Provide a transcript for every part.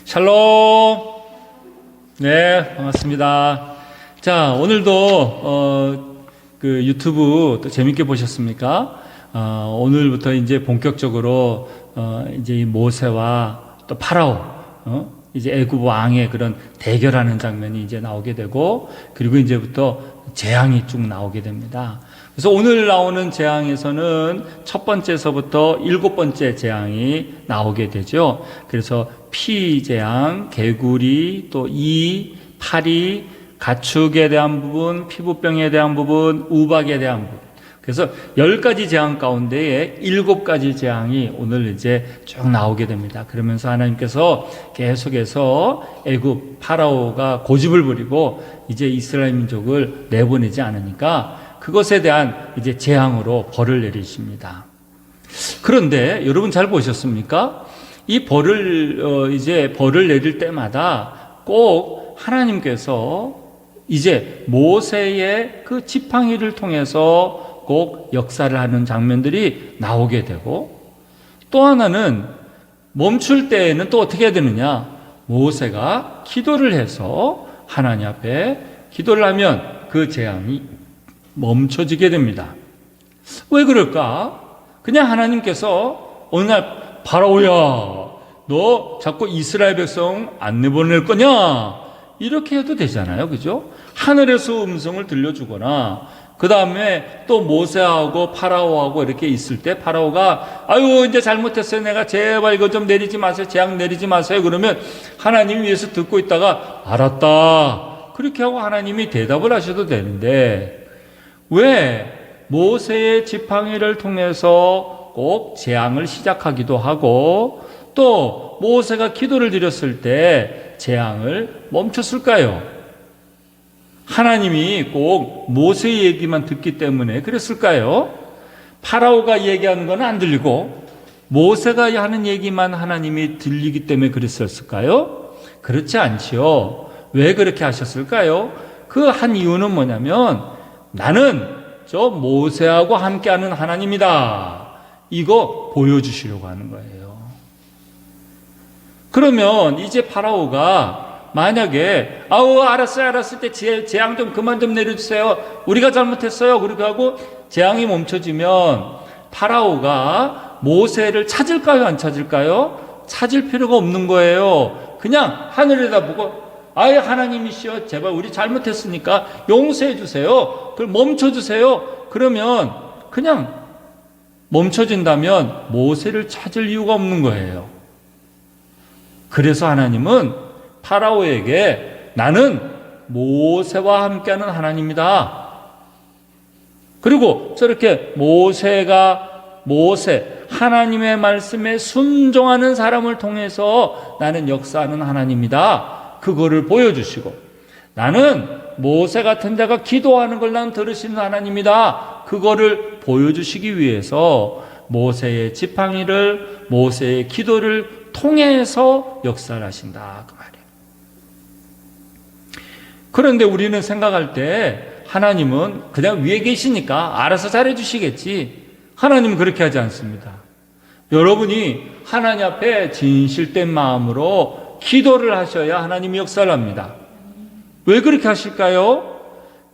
샬롬. 네, 반갑습니다. 자, 오늘도 그 유튜브 또 재밌게 보셨습니까? 오늘부터 이제 본격적으로 이제 이 모세와 또 파라오, 이제 애굽 왕의 그런 대결하는 장면이 이제 나오게 되고, 그리고 이제부터 재앙이 쭉 나오게 됩니다. 그래서 오늘 나오는 재앙에서는 첫 번째서부터 7번째 재앙이 나오게 되죠. 그래서 피 재앙, 개구리, 또 이, 파리, 가축에 대한 부분, 피부병에 대한 부분, 우박에 대한 부분. 그래서 10가지 재앙 가운데에 7가지 재앙이 오늘 이제 쭉 나오게 됩니다. 그러면서 하나님께서 계속해서 애굽 파라오가 고집을 부리고 이제 이스라엘 민족을 내보내지 않으니까 그것에 대한 이제 재앙으로 벌을 내리십니다. 그런데 여러분 잘 보셨습니까? 이 이제 벌을 내릴 때마다 꼭 하나님께서 이제 모세의 그 지팡이를 통해서 꼭 역사를 하는 장면들이 나오게 되고, 또 하나는 멈출 때에는 또 어떻게 해야 되느냐? 모세가 기도를 해서 하나님 앞에 기도를 하면 그 재앙이 멈춰지게 됩니다. 왜 그럴까? 그냥 하나님께서 어느 날 파라오야, 너 자꾸 이스라엘 백성 안 내보낼 거냐? 이렇게 해도 되잖아요. 그죠? 하늘에서 음성을 들려주거나, 그 다음에 또 모세하고 파라오하고 이렇게 있을 때 파라오가 아유 이제 잘못했어요, 내가 제발 이거 좀 내리지 마세요, 재앙 내리지 마세요. 그러면 하나님이 위에서 듣고 있다가 알았다 그렇게 하고 하나님이 대답을 하셔도 되는데, 왜 모세의 지팡이를 통해서 꼭 재앙을 시작하기도 하고 또 모세가 기도를 드렸을 때 재앙을 멈췄을까요? 하나님이 꼭 모세의 얘기만 듣기 때문에 그랬을까요? 파라오가 얘기하는 건 안 들리고 모세가 하는 얘기만 하나님이 들리기 때문에 그랬을까요? 그렇지 않지요. 왜 그렇게 하셨을까요? 그 한 이유는 뭐냐면, 나는 저 모세하고 함께하는 하나님이다, 이거 보여주시려고 하는 거예요. 그러면 이제 파라오가 만약에 알았을 때 재앙 좀 그만 좀 내려주세요, 우리가 잘못했어요, 그렇게 하고 재앙이 멈춰지면 파라오가 모세를 찾을까요, 안 찾을까요? 찾을 필요가 없는 거예요. 그냥 하늘에다 보고 아예 하나님이시여, 제발 우리 잘못했으니까 용서해 주세요, 그걸 멈춰 주세요. 그러면 그냥 멈춰진다면 모세를 찾을 이유가 없는 거예요. 그래서 하나님은 파라오에게 나는 모세와 함께하는 하나님이다, 그리고 저렇게 모세 하나님의 말씀에 순종하는 사람을 통해서 나는 역사하는 하나님이다, 그거를 보여주시고, 나는 모세 같은 자가 기도하는 걸 난 들으시는 하나님이다, 그거를 보여주시기 위해서 모세의 지팡이를, 모세의 기도를 통해서 역사를 하신다, 그 말이에요. 그런데 우리는 생각할 때 하나님은 그냥 위에 계시니까 알아서 잘해 주시겠지. 하나님은 그렇게 하지 않습니다. 여러분이 하나님 앞에 진실된 마음으로 기도를 하셔야 하나님이 역사를 합니다. 왜 그렇게 하실까요?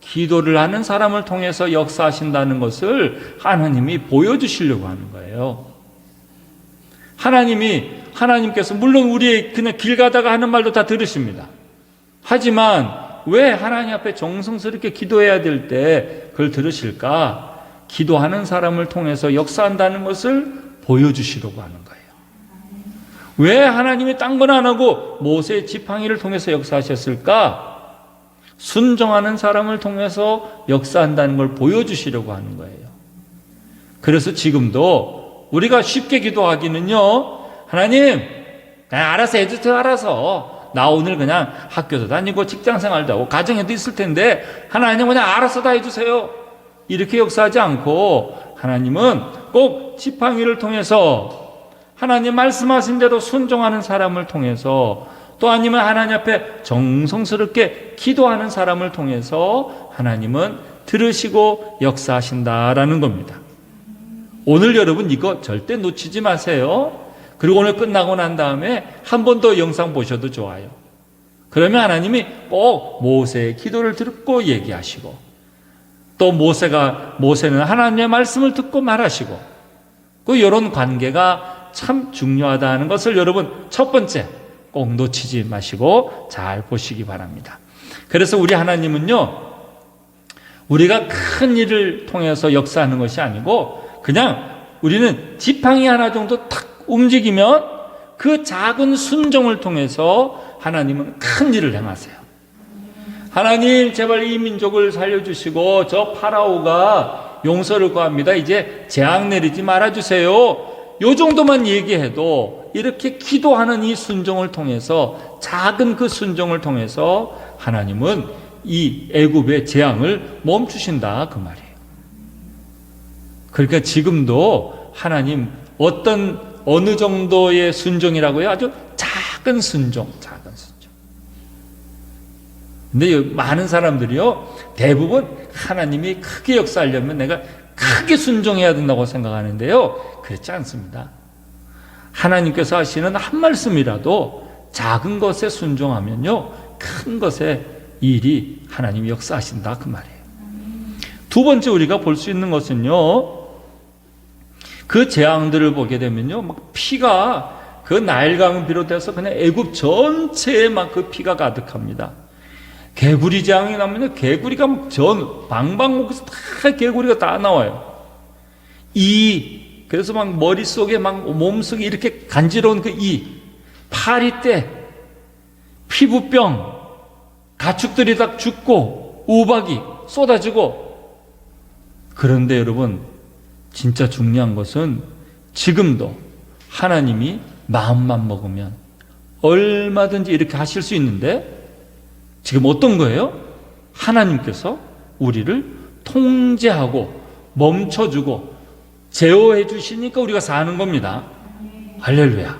기도를 하는 사람을 통해서 역사하신다는 것을 하나님이 보여주시려고 하는 거예요. 하나님께서 물론 우리 그냥 길 가다가 하는 말도 다 들으십니다. 하지만 왜 하나님 앞에 정성스럽게 기도해야 될 때 그걸 들으실까? 기도하는 사람을 통해서 역사한다는 것을 보여주시려고 하는 거예요. 왜 하나님이 딴 건 안 하고 모세의 지팡이를 통해서 역사하셨을까? 순종하는 사람을 통해서 역사한다는 걸 보여주시려고 하는 거예요. 그래서 지금도 우리가 쉽게 기도하기는요, 하나님 그냥 알아서 해주세요, 알아서. 나 오늘 그냥 학교도 다니고 직장생활도 하고 가정에도 있을 텐데 하나님 그냥 알아서 다 해주세요, 이렇게 역사하지 않고, 하나님은 꼭 지팡이를 통해서 하나님 말씀하신 대로 순종하는 사람을 통해서, 또 아니면 하나님 앞에 정성스럽게 기도하는 사람을 통해서 하나님은 들으시고 역사하신다라는 겁니다. 오늘 여러분 이거 절대 놓치지 마세요. 그리고 오늘 끝나고 난 다음에 한 번 더 영상 보셔도 좋아요. 그러면 하나님이 꼭 모세의 기도를 듣고 얘기하시고, 또 모세는 하나님의 말씀을 듣고 말하시고, 이런 관계가 참 중요하다는 것을 여러분 첫 번째 꼭 놓치지 마시고 잘 보시기 바랍니다. 그래서 우리 하나님은요, 우리가 큰 일을 통해서 역사하는 것이 아니고 그냥 우리는 지팡이 하나 정도 탁 움직이면 그 작은 순종을 통해서 하나님은 큰 일을 행하세요. 하나님 제발 이 민족을 살려주시고 저 파라오가 용서를 구합니다. 이제 재앙 내리지 말아주세요. 요 정도만 얘기해도 이렇게 기도하는 이 순종을 통해서, 작은 그 순종을 통해서 하나님은 이 애굽의 재앙을 멈추신다 그 말이에요. 그러니까 지금도 하나님 어느 정도의 순종이라고요? 아주 작은 순종. 근데 많은 사람들이요, 대부분 하나님이 크게 역사하려면 내가 크게 순종해야 된다고 생각하는데요, 그렇지 않습니다. 하나님께서 하시는 한 말씀이라도 작은 것에 순종하면요, 큰 것에 일이 하나님이 역사하신다 그 말이에요. 두 번째 우리가 볼 수 있는 것은요, 그 재앙들을 보게 되면요, 막 피가 그 나일강을 비롯해서 그냥 애굽 전체에 막 그 피가 가득합니다. 개구리 재앙이 나면요, 개구리가 막 방방목에서 다 개구리가 다 나와요. 그래서 막 머릿속에 막 몸속에 이렇게 간지러운 그 파리떼, 피부병, 가축들이 다 죽고 우박이 쏟아지고. 그런데 여러분, 진짜 중요한 것은 지금도 하나님이 마음만 먹으면 얼마든지 이렇게 하실 수 있는데, 지금 어떤 거예요? 하나님께서 우리를 통제하고 멈춰주고 제어해 주시니까 우리가 사는 겁니다. 할렐루야.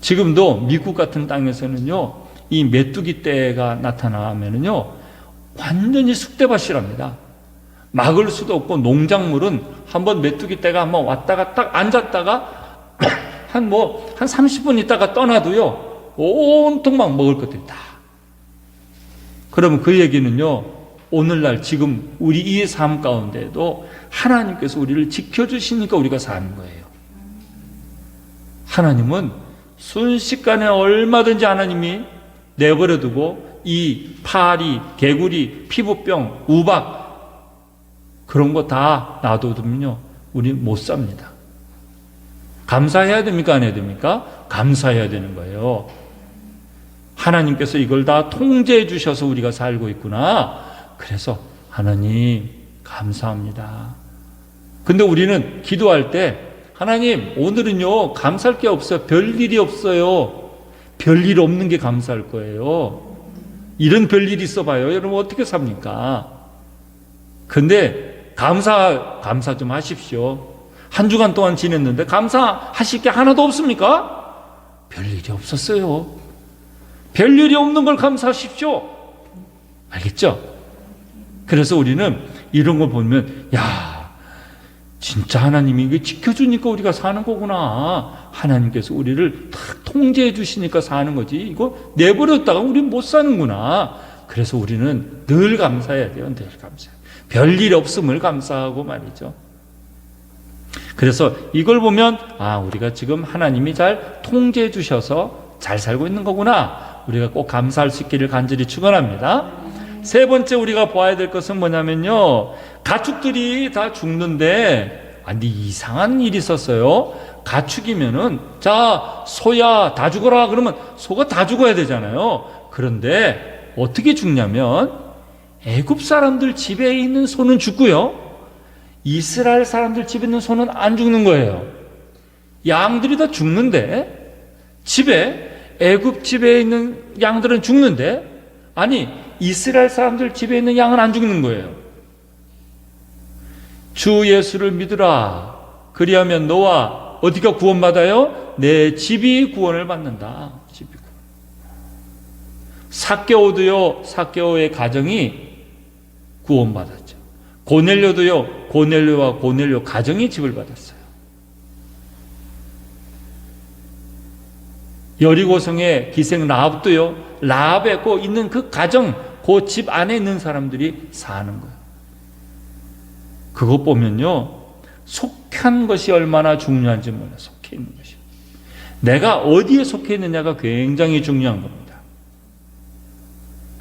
지금도 미국 같은 땅에서는요, 이 메뚜기 떼가 나타나면은요, 완전히 쑥대밭이랍니다. 막을 수도 없고, 농작물은 한번 메뚜기 떼가 한번 왔다가 딱 앉았다가 한 30분 있다가 떠나도요, 온통 막 먹을 것들이 다. 그러면 그 얘기는요, 오늘날 지금 우리 이 삶 가운데도 하나님께서 우리를 지켜주시니까 우리가 사는 거예요. 하나님은 순식간에 얼마든지 하나님이 내버려두고 이 파리, 개구리, 피부병, 우박 그런 거 다 놔둬두면요, 우리 못 삽니다. 감사해야 됩니까? 안 해야 됩니까? 감사해야 되는 거예요. 하나님께서 이걸 다 통제해 주셔서 우리가 살고 있구나. 그래서 하나님 감사합니다. 근데 우리는 기도할 때, 하나님 오늘은요 감사할 게 없어요. 별일이 없어요. 별일 없는 게 감사할 거예요. 이런 별일이 있어봐요. 여러분 어떻게 삽니까? 근데 감사 좀 하십시오. 한 주간 동안 지냈는데 감사하실 게 하나도 없습니까? 별일이 없었어요. 별일이 없는 걸 감사하십시오. 알겠죠? 그래서 우리는 이런 걸 보면, 진짜 하나님이 이거 지켜주니까 우리가 사는 거구나. 하나님께서 우리를 탁 통제해 주시니까 사는 거지. 이거 내버렸다가 우리는 못 사는구나. 그래서 우리는 늘 감사해야 돼요. 늘 감사해요. 별일 없음을 감사하고 말이죠. 그래서 이걸 보면, 우리가 지금 하나님이 잘 통제해 주셔서 잘 살고 있는 거구나. 우리가 꼭 감사할 수 있기를 간절히 축원합니다. 세 번째 우리가 봐야 될 것은 뭐냐면요, 가축들이 다 죽는데, 근데 이상한 일이 있었어요. 가축이면은, 자, 소야 다 죽어라 그러면 소가 다 죽어야 되잖아요. 그런데 어떻게 죽냐면, 애굽 사람들 집에 있는 소는 죽고요, 이스라엘 사람들 집에 있는 소는 안 죽는 거예요. 양들이 다 죽는데, 애굽 집에 있는 양들은 죽는데, 이스라엘 사람들 집에 있는 양은 안 죽는 거예요. 주 예수를 믿으라. 그리하면 너와 어디가 구원받아요? 내 집이 구원을 받는다. 삭개오도요, 삭개오의 가정이 구원받았죠. 고넬료도요, 고넬료와 고넬료 가정이 집을 받았어요. 여리고성의 기생 라합도요, 라합에 꼭 있는 그 가정, 그 집 안에 있는 사람들이 사는 거예요. 그것 보면요, 속한 것이 얼마나 중요한지 몰라요. 속해 있는 것이. 내가 어디에 속해 있느냐가 굉장히 중요한 겁니다.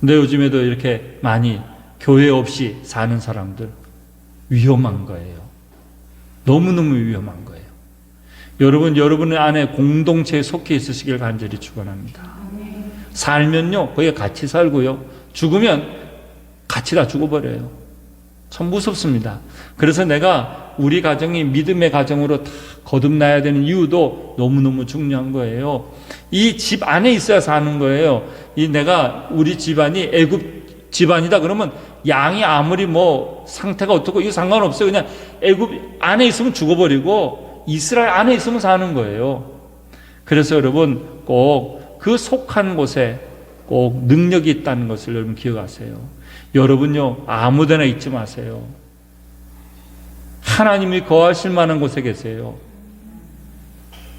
근데 요즘에도 이렇게 많이 교회 없이 사는 사람들 위험한 거예요. 너무너무 위험한 거예요. 여러분, 여러분의 안에 공동체에 속해 있으시길 간절히 축원합니다. 살면요, 거기에 같이 살고요, 죽으면 같이 다 죽어버려요. 참 무섭습니다. 그래서 내가 우리 가정이 믿음의 가정으로 다 거듭나야 되는 이유도 너무너무 중요한 거예요. 이 집 안에 있어야 사는 거예요. 우리 집안이 애굽 집안이다 그러면 양이 아무리 뭐 상태가 어떻고 이거 상관없어요. 그냥 애굽 안에 있으면 죽어버리고 이스라엘 안에 있으면 사는 거예요. 그래서 여러분 꼭 그 속한 곳에 꼭 능력이 있다는 것을 여러분 기억하세요. 여러분요, 아무데나 있지 마세요. 하나님이 거하실 만한 곳에 계세요.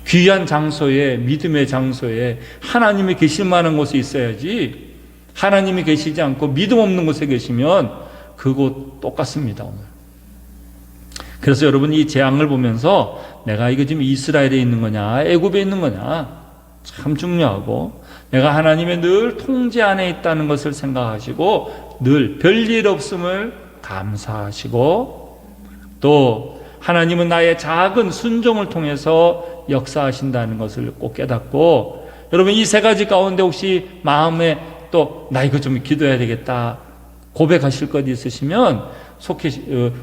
귀한 장소에, 믿음의 장소에 하나님이 계실 만한 곳에 있어야지, 하나님이 계시지 않고 믿음 없는 곳에 계시면 그곳 똑같습니다, 오늘. 그래서 여러분 이 재앙을 보면서 내가 이거 지금 이스라엘에 있는 거냐, 애굽에 있는 거냐, 참 중요하고, 내가 하나님의 늘 통제 안에 있다는 것을 생각하시고 늘 별일 없음을 감사하시고, 또 하나님은 나의 작은 순종을 통해서 역사하신다는 것을 꼭 깨닫고, 여러분 이 세 가지 가운데 혹시 마음에 또 나 이거 좀 기도해야 되겠다 고백하실 것 있으시면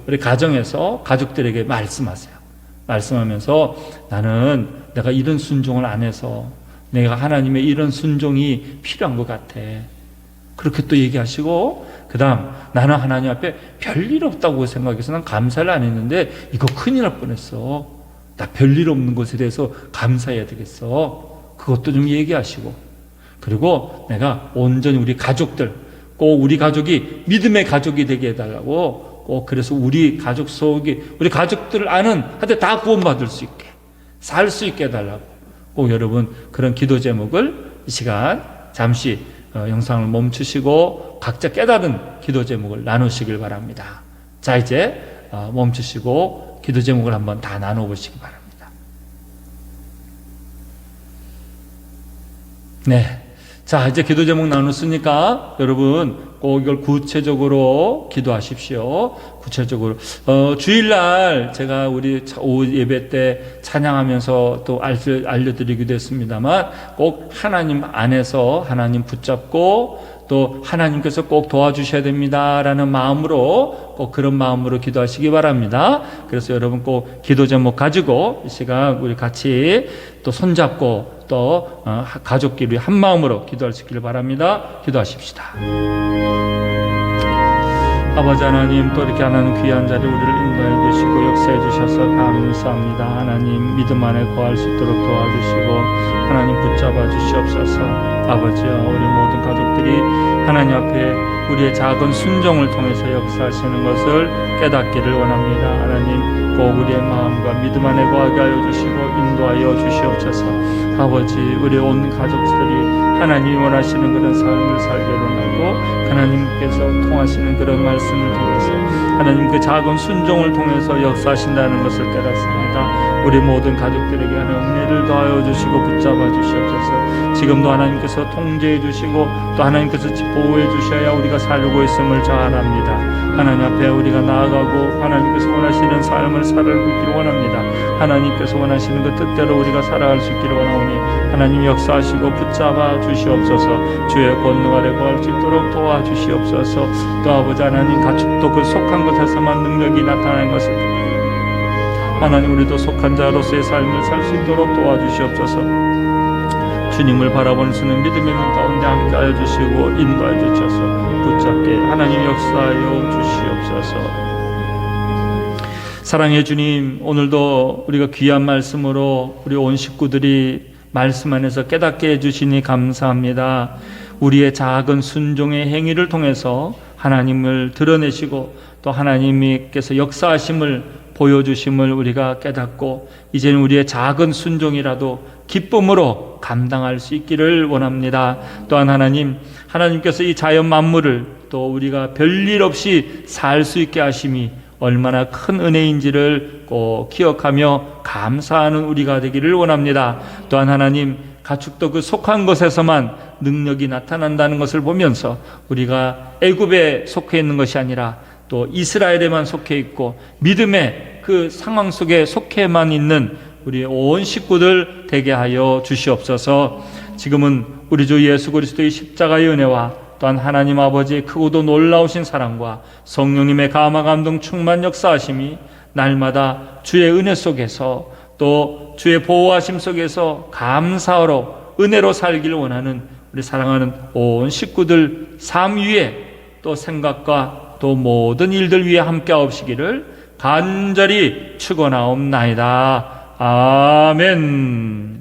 우리 가정에서 가족들에게 말씀하세요. 말씀하면서 나는 내가 이런 순종을 안 해서 내가 하나님의 이런 순종이 필요한 것 같아. 그렇게 또 얘기하시고, 그 다음 나는 하나님 앞에 별일 없다고 생각해서 난 감사를 안 했는데 이거 큰일 날 뻔했어. 나 별일 없는 것에 대해서 감사해야 되겠어. 그것도 좀 얘기하시고, 그리고 내가 온전히 우리 가족들, 꼭 우리 가족이 믿음의 가족이 되게 해달라고, 꼭 그래서 우리 가족 속에 우리 가족들을 아는 한테 다 구원받을 수 있게 살 수 있게 해달라고, 꼭 여러분 그런 기도 제목을 이 시간 잠시 영상을 멈추시고 각자 깨달은 기도 제목을 나누시길 바랍니다. 자, 이제 멈추시고 기도 제목을 한번 다 나눠보시기 바랍니다. 네. 자, 이제 기도 제목 나눴으니까 여러분 꼭 이걸 구체적으로 기도하십시오. 구체적으로. 주일날 제가 우리 오후 예배 때 찬양하면서 또 알려드리기도 했습니다만, 꼭 하나님 안에서 하나님 붙잡고 또 하나님께서 꼭 도와주셔야 됩니다라는 마음으로, 꼭 그런 마음으로 기도하시기 바랍니다. 그래서 여러분 꼭 기도 제목 가지고 이 시간 우리 같이 또 손잡고 또 가족끼리 한 마음으로 기도할 수 있기를 바랍니다. 기도하십시다. 아버지 하나님, 또 이렇게 하나님 귀한 자리 우리를 인도해 주시고 역사해 주셔서 감사합니다. 하나님 믿음 안에 거할 수 있도록 도와주시고 하나님 붙잡아 주시옵소서. 아버지여, 우리 모든 가족들이 하나님 앞에 우리의 작은 순종을 통해서 역사하시는 것을 깨닫기를 원합니다. 하나님 꼭 우리의 마음과 믿음 안에 거하게 하여 주시고 인도하여 주시옵소서. 아버지, 우리 온 가족들이 하나님이 원하시는 그런 삶을 살기를 원하고, 하나님께서 통하시는 그런 말씀을 통해서 하나님 그 작은 순종을 통해서 역사하신다는 것을 깨닫습니다. 우리 모든 가족들에게 하나님 은혜를 더하여 주시고 붙잡아 주시옵소서. 지금도 하나님께서 통제해 주시고 또 하나님께서 보호해 주셔야 우리가 살고 있음을 자아납니다. 하나님 앞에 우리가 나아가고 하나님께서 원하시는 삶을 살아가기를 원합니다. 하나님께서 원하시는 그 뜻대로 우리가 살아갈 수 있기를 원하오니 하나님 역사하시고 붙잡아 주시옵소서. 주의 권능 아래 거할 수 있도록 도와주시옵소서. 또 아버지 하나님, 가축도 그 속한 것에서만 능력이 나타나는 것을 하나님, 우리도 속한 자로서의 삶을 살 수 있도록 도와주시옵소서. 주님을 바라보는 수는 믿음의 눈 가운데 함께하여 주시고 인도하여 주셔서 붙잡게 하나님 역사하여 주시옵소서. 사랑의 주님, 오늘도 우리가 귀한 말씀으로 우리 온 식구들이 말씀 안에서 깨닫게 해주시니 감사합니다. 우리의 작은 순종의 행위를 통해서 하나님을 드러내시고 또 하나님께서 역사하심을 보여주심을 우리가 깨닫고, 이제는 우리의 작은 순종이라도 기쁨으로 감당할 수 있기를 원합니다. 또한 하나님께서 이 자연 만물을 또 우리가 별일 없이 살 수 있게 하심이 얼마나 큰 은혜인지를 꼭 기억하며 감사하는 우리가 되기를 원합니다. 또한 가축도 그 속한 것에서만 능력이 나타난다는 것을 보면서 우리가 애굽에 속해 있는 것이 아니라 또 이스라엘에만 속해 있고 믿음의 그 상황 속에 속해만 있는 우리 온 식구들 되게 하여 주시옵소서. 지금은 우리 주 예수 그리스도의 십자가의 은혜와 또한 하나님 아버지의 크고도 놀라우신 사랑과 성령님의 감화 감동 충만 역사하심이 날마다 주의 은혜 속에서 또 주의 보호하심 속에서 감사로 은혜로 살기를 원하는 우리 사랑하는 온 식구들 삶 위에 또 생각과 또 모든 일들 위에 함께 하옵시기를 간절히 축원하옵나이다. 아멘.